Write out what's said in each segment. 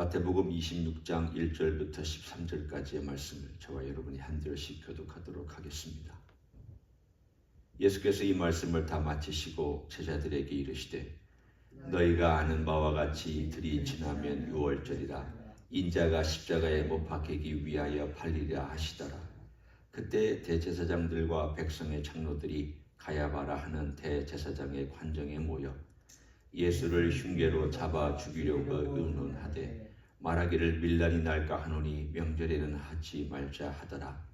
마태복음 26장 1절부터 13절까지의 말씀을 저와 여러분이 한 절씩 교독하도록 하겠습니다. 예수께서 이 말씀을 다 마치시고 제자들에게 이르시되 너희가 아는 바와 같이 이틀이 지나면 유월절이라 인자가 십자가에 못 박히기 위하여 팔리라 하시더라. 그때 대제사장들과 백성의 장로들이 가야바라 하는 대제사장의 관정에 모여 예수를 흉계로 잡아 죽이려고 의논하되 말하기를 밀란이 날까 하노니 명절에는 하지 말자 하더라.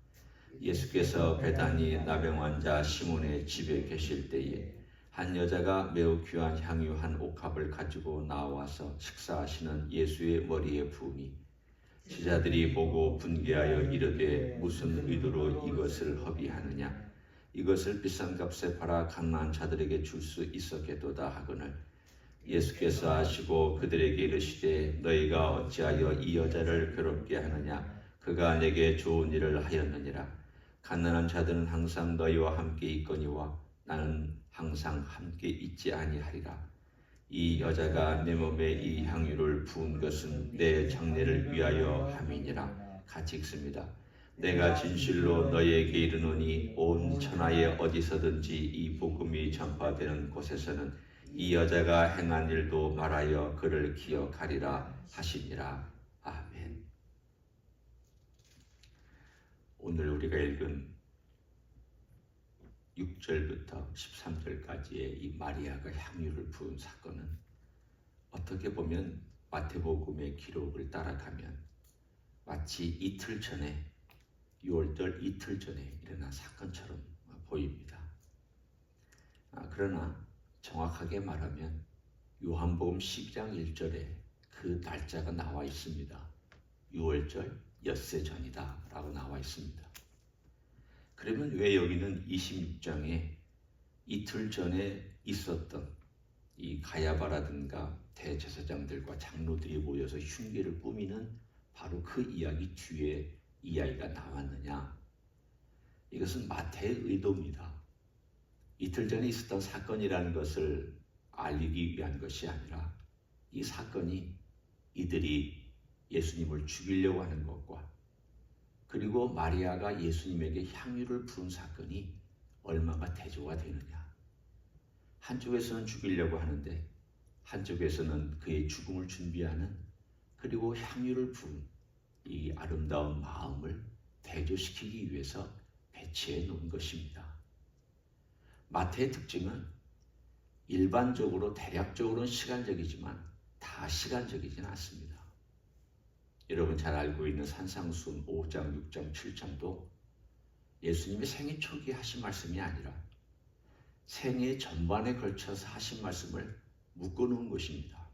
예수께서 베다니 나병 환자 시몬의 집에 계실 때에 한 여자가 매우 귀한 향유 한 옥합을 가지고 나와서 식사하시는 예수의 머리에 부으니 제자들이 보고 분개하여 이르되 무슨 의도로 이것을 허비하느냐? 이것을 비싼 값에 팔아 가난한 자들에게 줄 수 있었겠도다 하거늘 예수께서 아시고 그들에게 이르시되 너희가 어찌하여 이 여자를 괴롭게 하느냐? 그가 내게 좋은 일을 하였느니라. 가난한 자들은 항상 너희와 함께 있거니와 나는 항상 함께 있지 아니하리라. 이 여자가 내 몸에 이 향유를 부은 것은 내 장례를 위하여 함이니라. 같이 읽습니다. 내가 진실로 너희에게 이르노니 온 천하에 어디서든지 이 복음이 전파되는 곳에서는 이 여자가 행한 일도 말하여 그를 기억하리라 하시니라. 아멘. 오늘 우리가 읽은 6절부터 13절까지의 이 마리아가 향유를 부은 사건은 어떻게 보면 마태복음의 기록을 따라가면 마치 이틀 전에 6월절 이틀 전에 일어난 사건처럼 보입니다. 그러나 정확하게 말하면 요한복음 12장 1절에 그 날짜가 나와 있습니다. 6월절 엿새 전이다 라고 나와 있습니다. 그러면 왜 여기는 26장에 이틀 전에 있었던 이 가야바라든가 대제사장들과 장로들이 모여서 흉계를 꾸미는 바로 그 이야기 뒤에 이야기가 나왔느냐? 이것은 마태의 의도입니다. 이틀 전에 있었던 사건이라는 것을 알리기 위한 것이 아니라 이 사건이 이들이 예수님을 죽이려고 하는 것과 그리고 마리아가 예수님에게 향유를 부은 사건이 얼마나 대조가 되느냐. 한쪽에서는 죽이려고 하는데 한쪽에서는 그의 죽음을 준비하는 그리고 향유를 부은 이 아름다운 마음을 대조시키기 위해서 배치해 놓은 것입니다. 마태의 특징은 일반적으로 대략적으로는 시간적이지만 다 시간적이진 않습니다. 여러분 잘 알고 있는 산상수훈 5장, 6장, 7장도 예수님의 생애 초기에 하신 말씀이 아니라 생애 전반에 걸쳐서 하신 말씀을 묶어놓은 것입니다.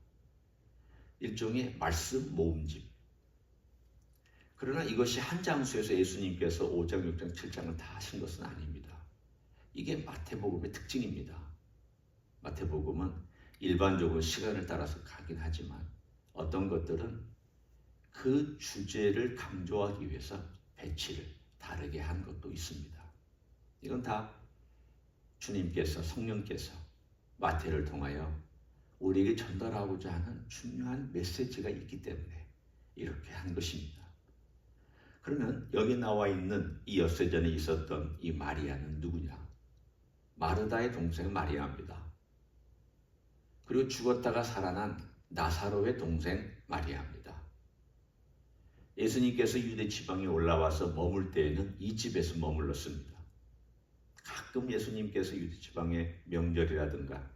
일종의 말씀 모음집. 그러나 이것이 한 장소에서 예수님께서 5장, 6장, 7장을 다 하신 것은 아닙니다. 이게 마태복음의 특징입니다. 마태복음은 일반적으로 시간을 따라서 가긴 하지만 어떤 것들은 그 주제를 강조하기 위해서 배치를 다르게 한 것도 있습니다. 이건 다 주님께서 성령께서 마태를 통하여 우리에게 전달하고자 하는 중요한 메시지가 있기 때문에 이렇게 한 것입니다. 그러면 여기 나와 있는 이 엿새 전에 있었던 이 마리아는 누구냐? 마르다의 동생 마리아입니다. 그리고 죽었다가 살아난 나사로의 동생 마리아입니다. 예수님께서 유대 지방에 올라와서 머물 때에는 이 집에서 머물렀습니다. 가끔 예수님께서 유대 지방의 명절이라든가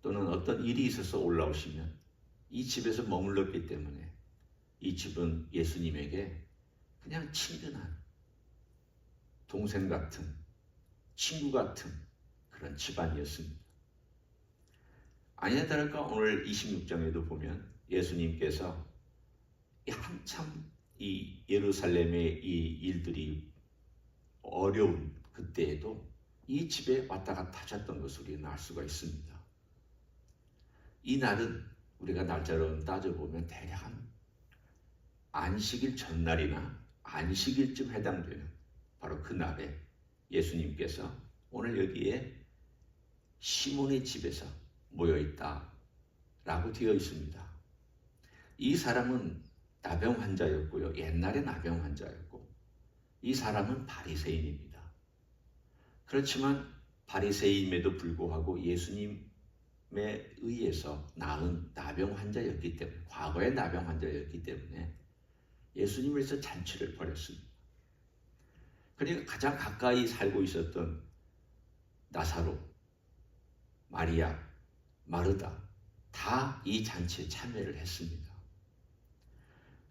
또는 어떤 일이 있어서 올라오시면 이 집에서 머물렀기 때문에 이 집은 예수님에게 그냥 친근한 동생 같은 친구 같은 그런 집안이었습니다. 아니나 다를까 오늘 26장에도 보면 예수님께서 한참 이 예루살렘의 이 일들이 어려운 그때에도 이 집에 왔다 갔다 하셨던 것을 우리는 알 수가 있습니다. 이 날은 우리가 날짜로 따져보면 대략 한 안식일 전날이나 안식일쯤 해당되는 바로 그 날에 예수님께서 오늘 여기에 시몬의 집에서 모여있다 라고 되어 있습니다. 이 사람은 나병 환자였고요. 옛날에 나병 환자였고, 이 사람은 바리새인입니다. 그렇지만 바리새인임에도 불구하고 예수님에 의해서 나은 나병 환자였기 때문에, 과거의 나병 환자였기 때문에 예수님을 위해서 잔치를 벌였습니다. 그러니까 가장 가까이 살고 있었던 나사로, 마리아, 마르다 다 이 잔치에 참여를 했습니다.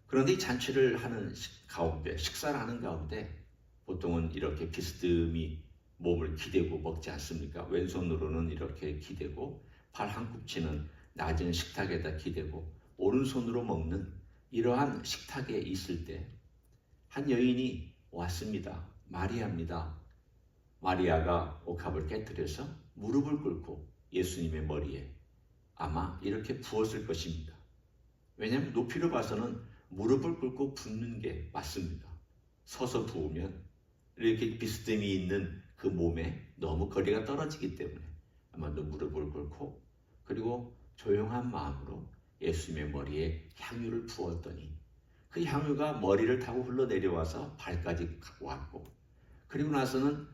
그런데 이 잔치를 하는 가운데, 식사를 하는 가운데 보통은 이렇게 비스듬히 몸을 기대고 먹지 않습니까? 왼손으로는 이렇게 기대고 팔 한꿈치는 낮은 식탁에다 기대고 오른손으로 먹는 이러한 식탁에 있을 때 한 여인이 왔습니다. 마리아입니다. 마리아가 옥합을 깨뜨려서 무릎을 꿇고 예수님의 머리에 아마 이렇게 부었을 것입니다. 왜냐하면 높이로 봐서는 무릎을 꿇고 붓는 게 맞습니다. 서서 부으면 이렇게 비스듬히 있는 그 몸에 너무 거리가 떨어지기 때문에 아마도 무릎을 꿇고 그리고 조용한 마음으로 예수님의 머리에 향유를 부었더니 그 향유가 머리를 타고 흘러내려와서 발까지 왔고, 그리고 나서는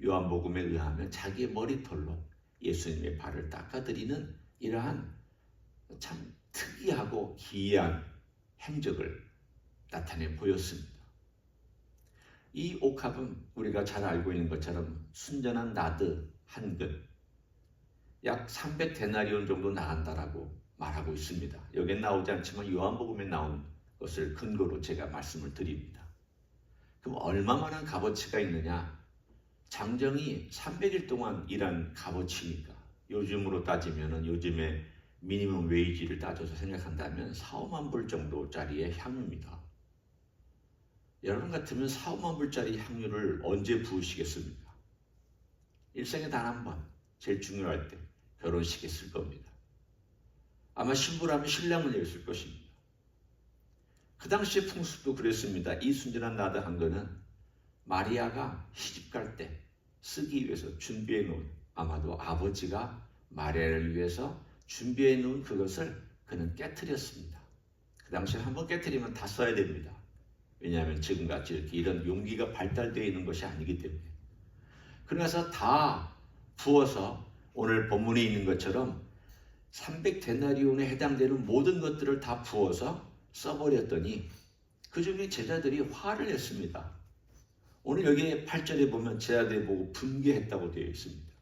요한복음에 의하면 자기의 머리털로 예수님의 발을 닦아드리는 이러한 참 특이하고 기이한 행적을 나타내 보였습니다. 이 옥합은 우리가 잘 알고 있는 것처럼 순전한 나드 한 근, 약 300데나리온 정도 나간다라고 말하고 있습니다. 여기엔 나오지 않지만 요한복음에 나온 것을 근거로 제가 말씀을 드립니다. 그럼 얼마만한 값어치가 있느냐? 장정이 300일 동안 일한 값어치니까 요즘으로 따지면 요즘에 미니멈 웨이지를 따져서 생각한다면 4, 5만 불 정도짜리의 향유입니다. 여러분 같으면 4, 5만 불짜리 향유를 언제 부으시겠습니까? 일생에 단 한 번, 제일 중요할 때 결혼식에 쓸 겁니다. 아마 신부라면 신랑을 쓸 것입니다. 그 당시의 풍습도 그랬습니다. 이 순전한 나드 한 거는 마리아가 시집갈 때 쓰기 위해서 준비해 놓은, 아마도 아버지가 마리아를 위해서 준비해 놓은 그것을 그는 깨트렸습니다. 그 당시에 한번 깨트리면 다 써야 됩니다. 왜냐하면 지금같이 이렇게 이런 용기가 발달되어 있는 것이 아니기 때문에. 그래서 다 부어서 오늘 본문에 있는 것처럼 300데나리온에 해당되는 모든 것들을 다 부어서 써버렸더니 그 중에 제자들이 화를 냈습니다. 오늘 여기 8절에 보면 제자들이 보고 분개했다고 되어 있습니다.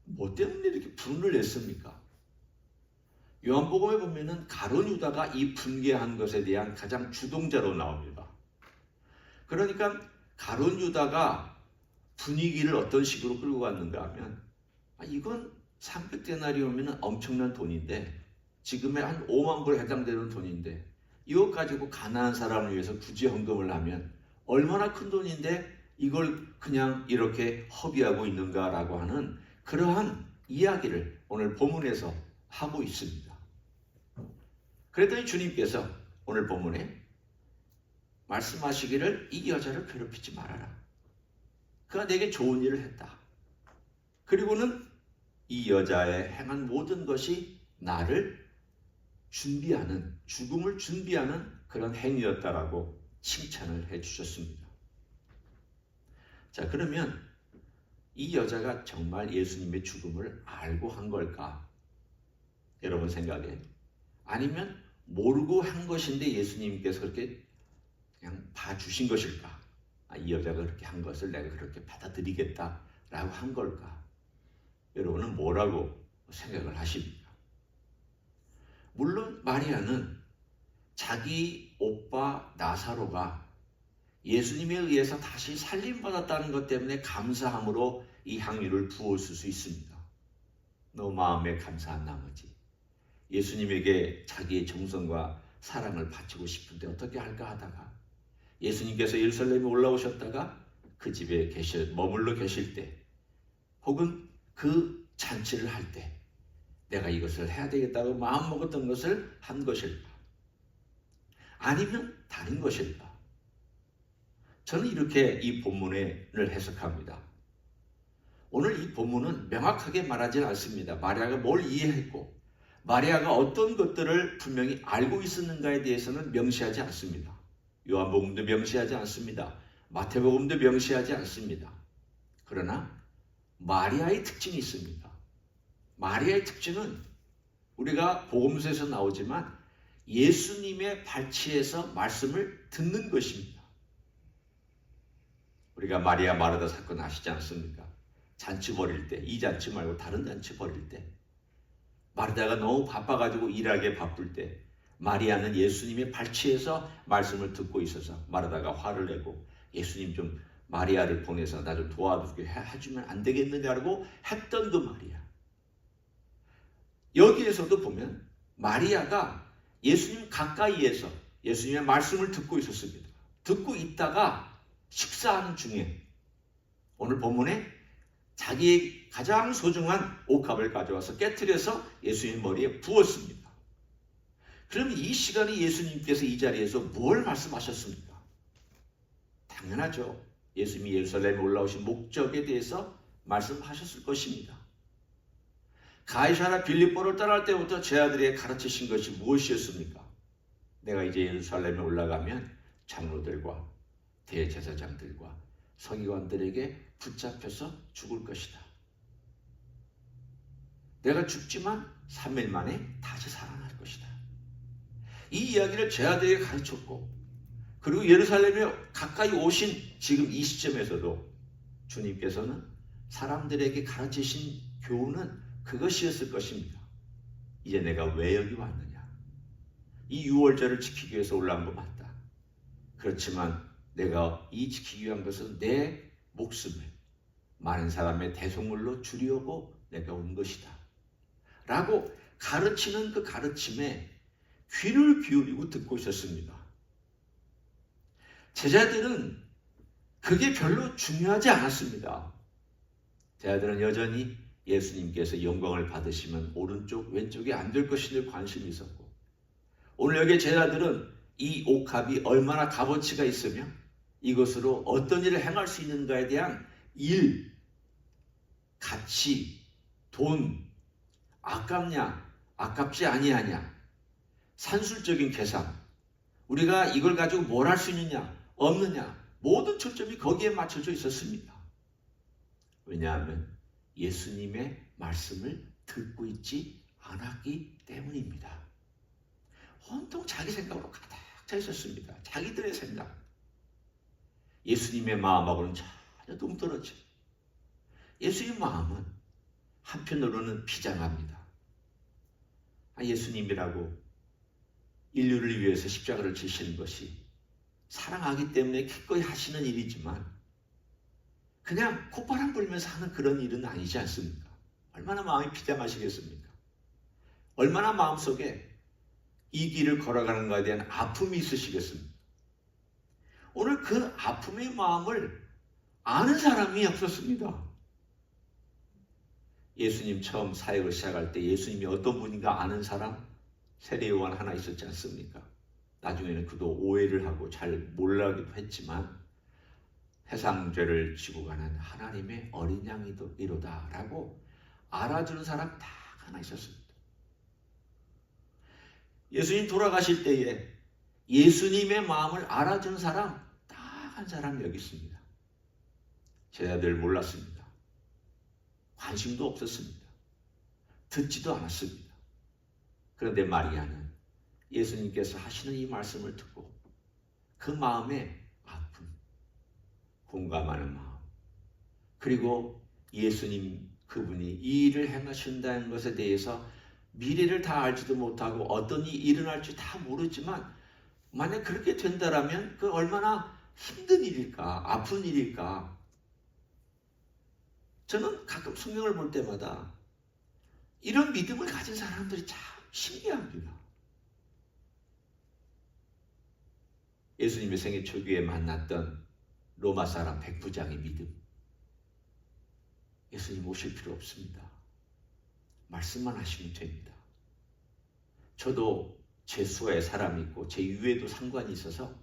뭐 때문에 이렇게 분을 냈습니까? 요한복음에 보면은 가룟 유다가 이 분개한 것에 대한 가장 주동자로 나옵니다. 그러니까 가룟 유다가 분위기를 어떤 식으로 끌고 갔는가 하면, 이건 300데나리온이면 엄청난 돈인데, 지금의 한 5만 불에 해당되는 돈인데 이것 가지고 가난한 사람을 위해서 굳이 헌금을 하면 얼마나 큰 돈인데 이걸 그냥 이렇게 허비하고 있는가라고 하는 그러한 이야기를 오늘 본문에서 하고 있습니다. 그랬더니 주님께서 오늘 본문에 말씀하시기를 이 여자를 괴롭히지 말아라. 그가 내게 좋은 일을 했다. 그리고는 이 여자의 행한 모든 것이 나를 준비하는, 죽음을 준비하는 그런 행위였다라고 칭찬을 해주셨습니다. 자, 그러면 이 여자가 정말 예수님의 죽음을 알고 한 걸까? 여러분 생각에? 아니면 모르고 한 것인데 예수님께서 그렇게 그냥 봐주신 것일까? 이 여자가 그렇게 한 것을 내가 그렇게 받아들이겠다라고 한 걸까? 여러분은 뭐라고 생각을 하십니까? 물론 마리아는 자기 오빠 나사로가 예수님에 의해서 다시 살림받았다는 것 때문에 감사함으로 이 향유를 부었을 수 있습니다. 너무 마음에 감사한 나머지 예수님에게 자기의 정성과 사랑을 바치고 싶은데 어떻게 할까 하다가 예수님께서 예루살렘에 올라오셨다가 그 집에 머물러 계실 때, 혹은 그 잔치를 할 때 내가 이것을 해야 되겠다고 마음먹었던 것을 한 것일까? 아니면 다른 것일까? 저는 이렇게 이 본문을 해석합니다. 오늘 이 본문은 명확하게 말하지 않습니다. 마리아가 뭘 이해했고 마리아가 어떤 것들을 분명히 알고 있었는가에 대해서는 명시하지 않습니다. 요한복음도 명시하지 않습니다. 마태복음도 명시하지 않습니다. 그러나 마리아의 특징이 있습니다. 마리아의 특징은 우리가 복음서에서 나오지만 예수님의 발치에서 말씀을 듣는 것입니다. 우리가 마리아 마르다 사건 아시지 않습니까? 잔치 벌일 때, 이 잔치 말고 다른 잔치 벌일 때 마르다가 너무 바빠가지고 일하기에 바쁠 때 마리아는 예수님의 발치에서 말씀을 듣고 있어서 마르다가 화를 내고 예수님 좀 마리아를 보내서 나 좀 도와주게 해주면 안 되겠느냐고 했던 그 마리아. 여기에서도 보면 마리아가 예수님 가까이에서 예수님의 말씀을 듣고 있었습니다. 듣고 있다가 식사하는 중에 오늘 본문에 자기의 가장 소중한 옥합을 가져와서 깨트려서 예수님 머리에 부었습니다. 그러면 이 시간에 예수님께서 이 자리에서 뭘 말씀하셨습니까? 당연하죠. 예수님이 예루살렘에 올라오신 목적에 대해서 말씀하셨을 것입니다. 가이사랴 빌립보를 떠날 때부터 제 아들에게 가르치신 것이 무엇이었습니까? 내가 이제 예루살렘에 올라가면 장로들과 대제사장들과 서기관들에게 붙잡혀서 죽을 것이다. 내가 죽지만 3일 만에 다시 살아날 것이다. 이 이야기를 제 아들에게 가르쳤고, 그리고 예루살렘에 가까이 오신 지금 이 시점에서도 주님께서는 사람들에게 가르치신 교훈은 그것이었을 것입니다. 이제 내가 왜 여기 왔느냐? 이 유월절을 지키기 위해서 올라온 거 맞다. 그렇지만 내가 이 지키기 위한 것은 내 목숨을 많은 사람의 대속물로 주려고 내가 온 것이다. 라고 가르치는 그 가르침에 귀를 기울이고 듣고 있었습니다. 제자들은 그게 별로 중요하지 않았습니다. 제자들은 여전히 예수님께서 영광을 받으시면 오른쪽 왼쪽이 안 될 것인데 관심이 있었고, 오늘 여기 제자들은 이 옥합이 얼마나 값어치가 있으며 이것으로 어떤 일을 행할 수 있는가에 대한 일, 가치, 돈, 아깝냐, 아깝지 아니하냐, 산술적인 계산, 우리가 이걸 가지고 뭘 할 수 있느냐, 없느냐, 모든 초점이 거기에 맞춰져 있었습니다. 왜냐하면 예수님의 말씀을 듣고 있지 않았기 때문입니다. 온통 자기 생각으로 가득 차 있었습니다. 자기들의 생각. 예수님의 마음하고는 전혀 동떨어져. 예수님의 마음은 한편으로는 비장합니다. 예수님이라고 인류를 위해서 십자가를 지시는 것이 사랑하기 때문에 기꺼이 하시는 일이지만 그냥 콧바람 불면서 하는 그런 일은 아니지 않습니까? 얼마나 마음이 비장하시겠습니까? 얼마나 마음속에 이 길을 걸어가는 것에 대한 아픔이 있으시겠습니까? 오늘 그 아픔의 마음을 아는 사람이 없었습니다. 예수님 처음 사역을 시작할 때 예수님이 어떤 분인가 아는 사람? 세례요한 하나 있었지 않습니까? 나중에는 그도 오해를 하고 잘 몰라기도 했지만 세상죄를 지고 가는 하나님의 어린 양이로다 라고 알아주는 사람 딱 하나 있었습니다. 예수님 돌아가실 때에 예수님의 마음을 알아주는 사람 딱 한 사람 여기 있습니다. 제자들 몰랐습니다. 관심도 없었습니다. 듣지도 않았습니다. 그런데 마리아는 예수님께서 하시는 이 말씀을 듣고 그 마음에 아픔, 공감하는 마음, 그리고 예수님 그분이 이 일을 행하신다는 것에 대해서 미래를 다 알지도 못하고 어떤 일이 일어날지 다 모르지만 만약 그렇게 된다라면 그 얼마나 힘든 일일까, 아픈 일일까. 저는 가끔 성경을 볼 때마다 이런 믿음을 가진 사람들이 참 신기합니다. 예수님의 생애 초기에 만났던 로마 사람 백부장의 믿음. 예수님 오실 필요 없습니다. 말씀만 하시면 됩니다. 저도 제 수하에 사람이 있고 제 유에도 상관이 있어서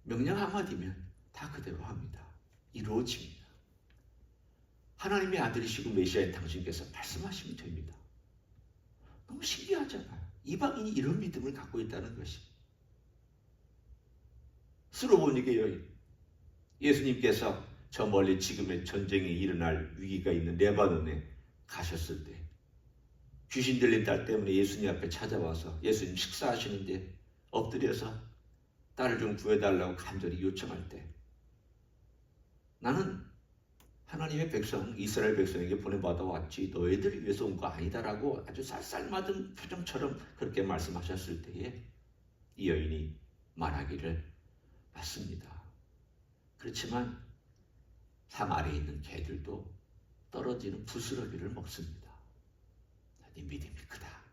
명령 한마디면 다 그대로 합니다. 이루어집니다. 하나님의 아들이시고 메시아인 당신께서 말씀하시면 됩니다. 너무 신기하잖아요. 이방인이 이런 믿음을 갖고 있다는 것이. 수로보니게 여인, 예수님께서 저 멀리 지금의 전쟁이 일어날 위기가 있는 레바논에 가셨을 때 귀신 들린 딸 때문에 예수님 앞에 찾아와서 예수님 식사하시는데 엎드려서 딸을 좀 구해달라고 간절히 요청할 때 나는 하나님의 백성, 이스라엘 백성에게 보내받아 왔지 너희들을 위해서 온 거 아니다라고 아주 쌀쌀맞은 표정처럼 그렇게 말씀하셨을 때에 이 여인이 말하기를 맞습니다. 그렇지만 상 아래에 있는 개들도 떨어지는 부스러기를 먹습니다. 네 믿음이 크다.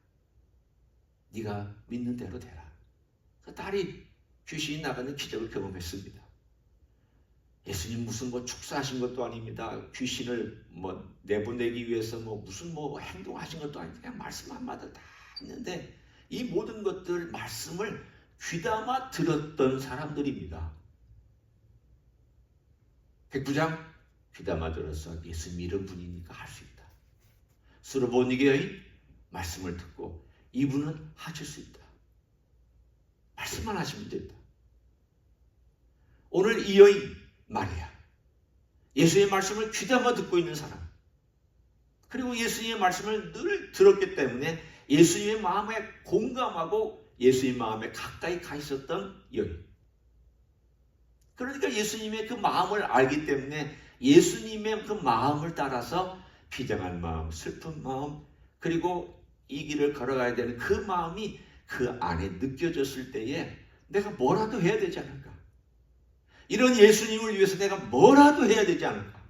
네가 믿는 대로 되라. 그 딸이 귀신이 나가는 기적을 경험했습니다. 예수님 무슨 축사하신 것도 아닙니다. 귀신을 내보내기 위해서 무슨 행동하신 것도 아니고 그냥 말씀 한마디 다 했는데 이 모든 것들 말씀을 귀담아 들었던 사람들입니다. 백부장 귀담아 들어서 예수님 이런 분이니까 할 수 있다. 수로보니게 여인 말씀을 듣고 이분은 하실 수 있다. 말씀만 하시면 된다. 오늘 이 여인 마리아, 예수의 말씀을 귀담아 듣고 있는 사람, 그리고 예수님의 말씀을 늘 들었기 때문에 예수님의 마음에 공감하고 예수님의 마음에 가까이 가 있었던 여인. 그러니까 예수님의 그 마음을 알기 때문에 예수님의 그 마음을 따라서 비장한 마음, 슬픈 마음, 그리고 이 길을 걸어가야 되는 그 마음이 그 안에 느껴졌을 때에 내가 뭐라도 해야 되지 않을까? 이런 예수님을 위해서 내가 뭐라도 해야 되지 않을까?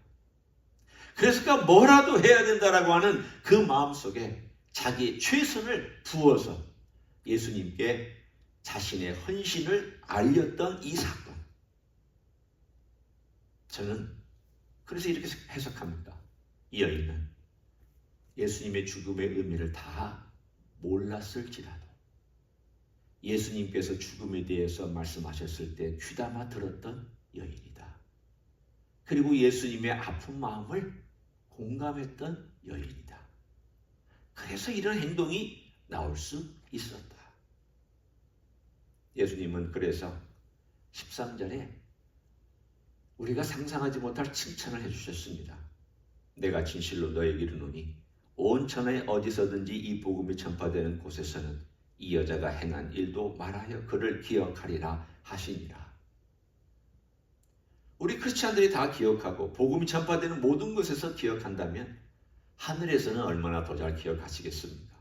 그래서 그 뭐라도 해야 된다라고 하는 그 마음 속에 자기의 최선을 부어서 예수님께 자신의 헌신을 알렸던 이 사건. 저는 그래서 이렇게 해석합니다. 이 여인은 예수님의 죽음의 의미를 다 몰랐을지라도 예수님께서 죽음에 대해서 말씀하셨을 때 귀담아 들었던 여인이다. 그리고 예수님의 아픈 마음을 공감했던 여인이다. 그래서 이런 행동이 나올 수 있었다. 예수님은 그래서 13절에 우리가 상상하지 못할 칭찬을 해주셨습니다. 내가 진실로 너에게 이르노니 온 천하에 어디서든지 이 복음이 전파되는 곳에서는 이 여자가 행한 일도 말하여 그를 기억하리라 하시니라. 우리 크리스찬들이 다 기억하고 복음이 전파되는 모든 곳에서 기억한다면 하늘에서는 얼마나 더 잘 기억하시겠습니까?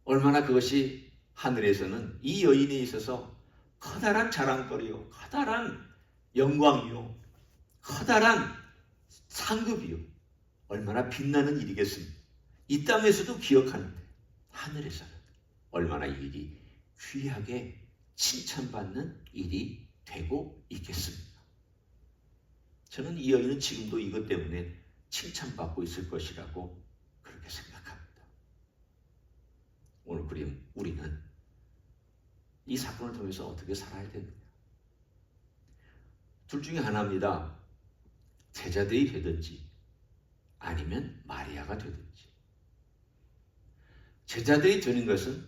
얼마나 그것이 하늘에서는 이 여인에 있어서 커다란 자랑거리요, 커다란 영광이요, 커다란 상급이요, 얼마나 빛나는 일이겠습니까? 이 땅에서도 기억하는데 하늘에서는 얼마나 이 일이 귀하게 칭찬받는 일이 되고 있겠습니까? 저는 이 여인은 지금도 이것 때문에 칭찬받고 있을 것이라고 그렇게 생각합니다. 오늘 우리는 이 사건을 통해서 어떻게 살아야 됩니까? 둘 중에 하나입니다. 제자들이 되든지 아니면 마리아가 되든지. 제자들이 되는 것은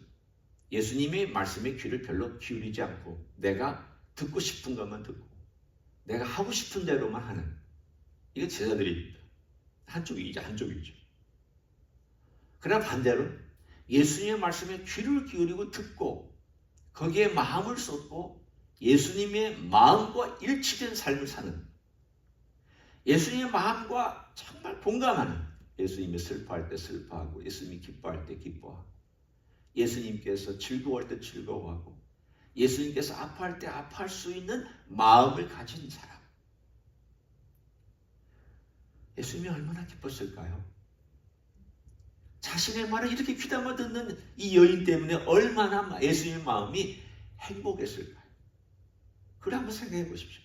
예수님의 말씀에 귀를 별로 기울이지 않고 내가 듣고 싶은 것만 듣고 내가 하고 싶은 대로만 하는, 이게 제자들입니다. 한쪽이죠. 그러나 반대로 예수님의 말씀에 귀를 기울이고 듣고 거기에 마음을 쏟고 예수님의 마음과 일치된 삶을 사는, 예수님의 마음과 정말 공감하는, 예수님이 슬퍼할 때 슬퍼하고 예수님이 기뻐할 때 기뻐하고 예수님께서 즐거워할 때 즐거워하고 예수님께서 아파할 때 아파할 수 있는 마음을 가진 사람. 예수님이 얼마나 기뻤을까요? 자신의 말을 이렇게 귀담아 듣는 이 여인 때문에 얼마나 예수님의 마음이 행복했을까요? 그걸 한번 생각해 보십시오.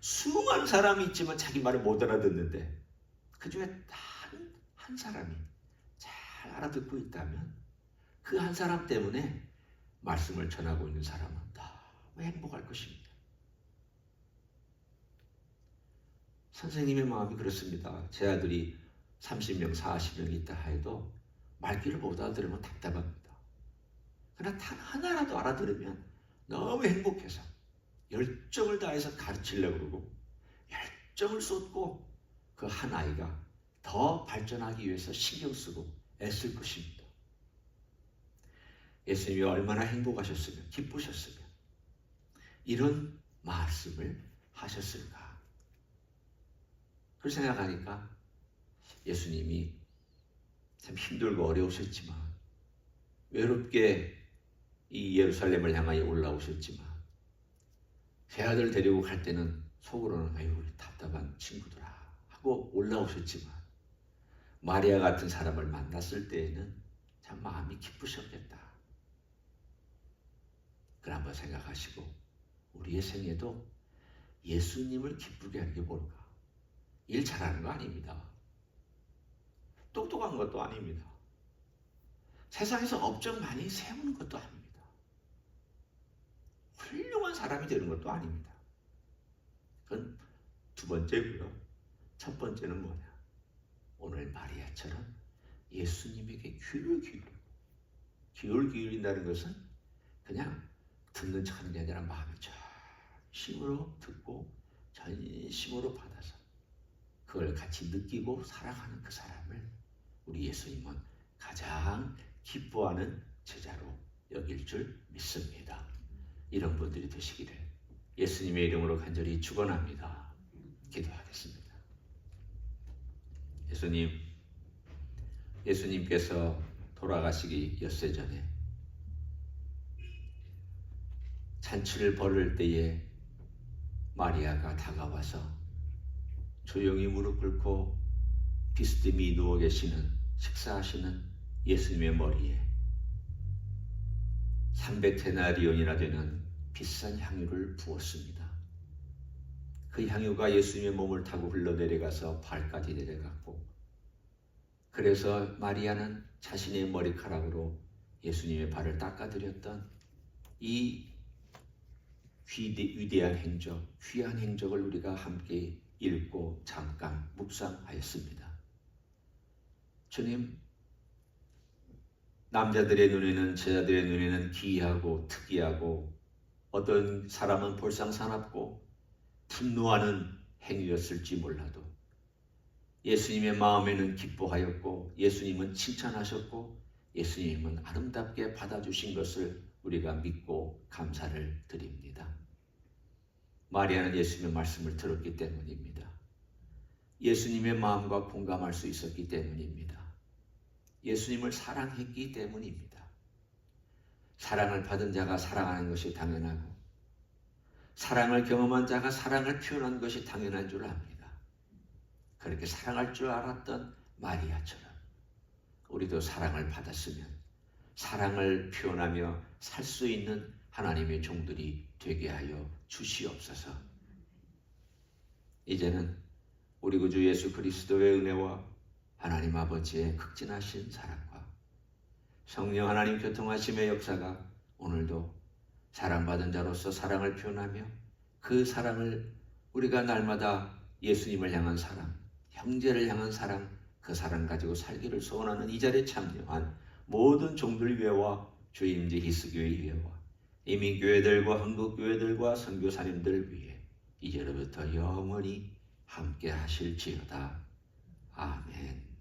수많은 사람이 있지만 자기 말을 못 알아듣는데 그 중에 한 사람이 잘 알아듣고 있다면 그 한 사람 때문에 말씀을 전하고 있는 사람은 너무 행복할 것입니다. 선생님의 마음이 그렇습니다. 제 아들이 30명, 40명 있다 해도 말귀를 못 알아들으면 답답합니다. 그러나 단 하나라도 알아들으면 너무 행복해서 열정을 다해서 가르치려고 그러고 열정을 쏟고 그 한 아이가 더 발전하기 위해서 신경 쓰고 애쓸 것입니다. 예수님이 얼마나 행복하셨으면, 기쁘셨으면 이런 말씀을 하셨을까? 그걸 생각하니까 예수님이 참 힘들고 어려우셨지만, 외롭게 이 예루살렘을 향하여 올라오셨지만, 새 아들 데리고 갈 때는 속으로는 아유 우리 답답한 친구들아 하고 올라오셨지만, 마리아 같은 사람을 만났을 때에는 참 마음이 기쁘셨겠다. 그걸 한번 생각하시고 우리의 생애도 예수님을 기쁘게 하는 게 뭘까? 일 잘하는 거 아닙니다. 똑똑한 것도 아닙니다. 세상에서 업적 많이 세우는 것도 아닙니다. 훌륭한 사람이 되는 것도 아닙니다. 그건 두 번째고요. 첫 번째는 뭐냐? 오늘 마리아처럼 예수님에게 귀를 기울인다는 것은 그냥 듣는 척 하는 게 아니라 마음을 전심으로 듣고 전심으로 받아서 그걸 같이 느끼고 살아가는 그 사람을 우리 예수님은 가장 기뻐하는 제자로 여길 줄 믿습니다. 이런 분들이 되시기를 예수님의 이름으로 간절히 축원합니다. 기도하겠습니다. 예수님께서 돌아가시기 엿새 전에 잔치를 벌일 때에 마리아가 다가와서 조용히 무릎 꿇고 비스듬히 누워 계시는, 식사하시는 예수님의 머리에 300데나리온이나 되는 비싼 향유를 부었습니다. 그 향유가 예수님의 몸을 타고 흘러내려가서 발까지 내려갔고, 그래서 마리아는 자신의 머리카락으로 예수님의 발을 닦아드렸던 이 위대한 행적, 귀한 행적을 우리가 함께 읽고 잠깐 묵상하였습니다. 주님, 남자들의 눈에는, 제자들의 눈에는 기이하고 특이하고 어떤 사람은 볼상사납고 분노하는 행위였을지 몰라도 예수님의 마음에는 기뻐하였고 예수님은 칭찬하셨고 예수님은 아름답게 받아주신 것을 우리가 믿고 감사를 드립니다. 마리아는 예수님의 말씀을 들었기 때문입니다. 예수님의 마음과 공감할 수 있었기 때문입니다. 예수님을 사랑했기 때문입니다. 사랑을 받은 자가 사랑하는 것이 당연하고 사랑을 경험한 자가 사랑을 표현한 것이 당연한 줄 압니다. 그렇게 사랑할 줄 알았던 마리아처럼 우리도 사랑을 받았으면 사랑을 표현하며 살 수 있는 하나님의 종들이 되게 하여 주시옵소서. 이제는 우리 구주 예수 그리스도의 은혜와 하나님 아버지의 극진하신 사랑과 성령 하나님 교통하심의 역사가 오늘도 사랑받은 자로서 사랑을 표현하며 그 사랑을 우리가 날마다 예수님을 향한 사랑, 형제를 향한 사랑, 그 사랑 가지고 살기를 소원하는 이 자리에 참여한 모든 종들 위에와 주임제 히스교회 위에와 이민교회들과 한국교회들과 선교사님들 위에 이제로부터 영원히 함께 하실지어다. 아멘.